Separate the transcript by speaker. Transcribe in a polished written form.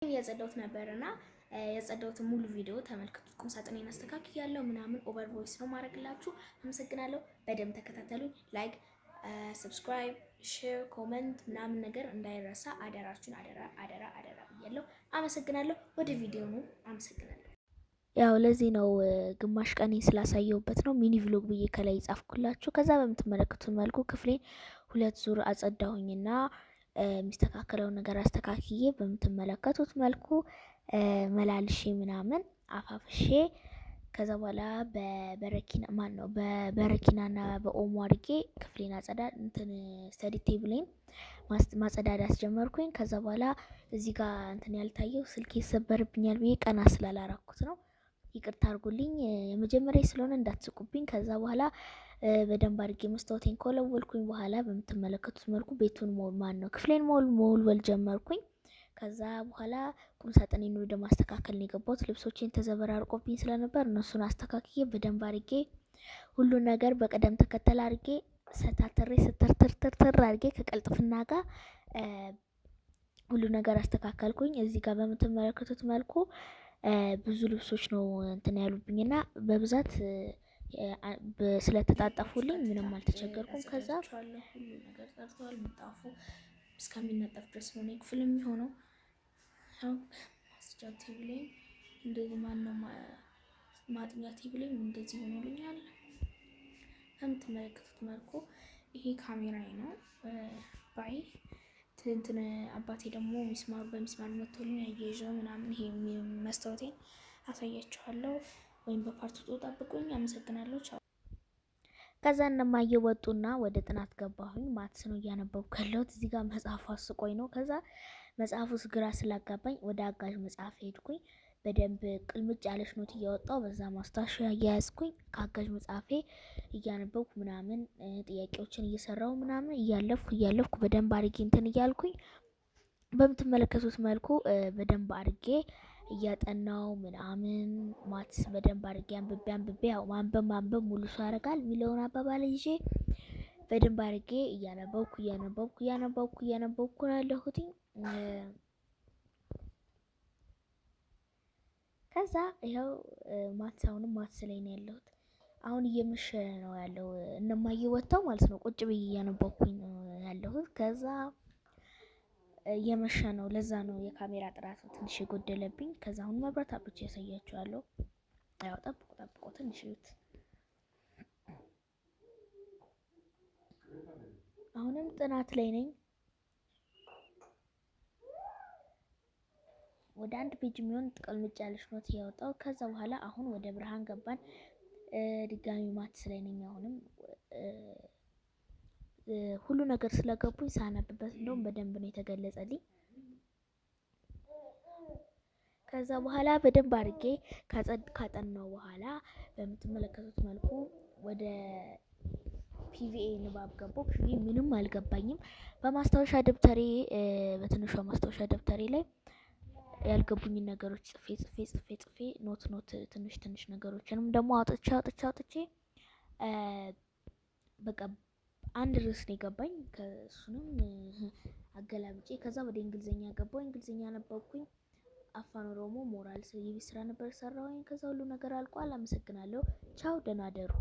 Speaker 1: ያጸዳሁት ነበርና ያጸዳሁት ሙሉ ቪዲዮ ተመልከቱት። ቁም ሳጥኔን አስተካክያለሁ ምናምን ኦቨር ቮይስ ነው ማድረግላችሁ። አመሰግናለሁ። በደንብ ተከታተሉኝ። ላይክ፣ ሰብስክራይብ፣ ሼር፣ ኮሜንት ምናምን ነገር እንዳይረሳ አደራችሁን። አደራ ብያለሁ። አመሰግናለሁ። ወደ ቪዲዮ ነው። አመሰግናለሁ። ያው ለዚህ ነው ግማሽ ቀኔ ስላሳየሁበት ነው ሚኒ ቭሎግ ብዬ ከላይ ጻፍኩላችሁ። ከዛ በምትመለከቱት መልኩ ክፍሌን 2 ዙር አጸዳሁኝና የሚስተካከለውን ነገር አስተካክዬ በምትመለከቱት መልኩ መላልሼ ምናምን አፋፍሼ ከዛ በኋላ በበረኪናና በኦሞ አድርጌ ክፍሌን ስተዲ ቴብሌን ማጸዳዳት ጀመርኩኝ። ከዛ በኋላ እዚህ ጋር ያልታየው ስልክ ይሰበርብኛል ብዬ ቀና ስላላራኩት ነው። ይቅርታ አድርጉልኝ። የመጀመሪያ ስለሆነ እንዳትስቁብኝ። ከዛ በኋላ በደንብ አድርጌ መስታወቴን ኮለወልኩኝ። በኋላ በምትመለከቱት መልኩ ቤቱን ክፍሌን መወልወል ጀመርኩኝ። ከዛ በኋላ ቁም ሳጥኔን ወደ ማስተካከል ነው የገባሁት። ልብሶቼን ተዘበራርቆብኝ ስለነበር እነሱን አስተካክዬ በደንብ አድርጌ ሁሉን ነገር በቀደም ተከተል አድርጌ ስተርተር አድርጌ ከቀልጥፍና ጋር ሁሉ ነገር አስተካከልኩኝ። እዚህ ጋር በምትመለከቱት መልኩ ብዙ ልብሶች ነው ያሉብኝና በብዛት ስለተጣጣፉልኝ ምንም አልተቸገርኩም። ከዛ ሁሉ ነገር ጠርቷል። ምጣፉ እስከሚነጠፍ ድረስ ነው ክፍል የሚሆነው። ማስጫ ቴብሌ እንደዚህ ማጥኛ ቴብሌ እንደዚህ ሆኖልኛል። ከምትመለከቱት መልኩ ይሄ ካሜራዬ ነው። ባይ አባቴ ደግሞ በሚስማር መቶልኝ ያየዘው ምናምን ይሄ መስታወቴን አሳያችኋለሁ። ወይም በፓርት 2 ጠብቁኝ። አመሰግናለሁ። ቻው። ከዛ እነማየ ወጡና ወደ ጥናት ገባሁኝ። ማትስ ነው እያነበብኩ ያለሁት። እዚህ ጋር መጽሐፉ አስቆኝ ነው። ከዛ መጽሐፉ ግራ ስላጋባኝ ወደ አጋዥ መጽሐፍ ሄድኩኝ። በደንብ ቅልምጭ ያለች ኖት እያወጣሁ በዛ ማስታወሻ እያያዝኩኝ ከአጋዥ መጽሐፌ እያነበብኩ ምናምን ጥያቄዎችን እየሰራሁ ምናምን እያለፍኩ በደንብ አድርጌ እያልኩኝ በምትመለከቱት መልኩ በደንብ አድርጌ እያጠናው ምናምን ማትስ በደንብ አድርጌ አንብቤ ያው ማንበብ ሙሉ ሰው ያደርጋል የሚለውን አባባል ይዤ በደንብ አድርጌ እያነበብኩ ነው ያለሁት። ከዛ ይኸው አሁንም ማትስ ላይ ነው ያለሁት። አሁን እየመሸ ነው ያለው። እነማየ ወጣው ማለት ነው። ቁጭ ብዬ እያነበብኩኝ ነው ያለሁት። ከዛ እየመሸ ነው። ለዛ ነው የካሜራ ጥራት ትንሽ የጎደለብኝ። ከዛ አሁን መብራት አብርቼ ያሳያችኋለሁ። ያው ጠብቁ ትንሽ እዩት። አሁንም ጥናት ላይ ነኝ። ወደ 1 ፔጅ የሚሆን ቅልምጭ ያለች ኖት ያወጣው። ከዛ በኋላ አሁን ወደ ብርሃን ገባን። ድጋሚ ማትስ ላይ ነኝ። አሁንም ሁሉ ነገር ስለገቡኝ ሳነብበት እንደውም በደንብ ነው የተገለጸልኝ። ከዛ በኋላ በደንብ አድርጌ ካጠናው በኋላ በምትመለከቱት መልኩ ወደ ፒቪኤ ንባብ ገባሁ። ፒቪኤ ምንም አልገባኝም። በማስታወሻ ደብተሬ በትንሿ ማስታወሻ ደብተሬ ላይ ያልገቡኝን ነገሮች ጽፌ ኖት ትንሽ ነገሮችንም ደግሞ አውጥቼ በቃ አንድ ርዕስ ነው የገባኝ። ከእሱንም አገላብጬ ከዛ ወደ እንግሊዘኛ ገባሁ። እንግሊዘኛ ነበብኩኝ። አፋን ኦሮሞ ሞራል የቤት ስራ ነበር ሰራሁኝ። ከዛ ሁሉ ነገር አልቋል። አመሰግናለሁ። ቻው፣ ደህና ደሩ።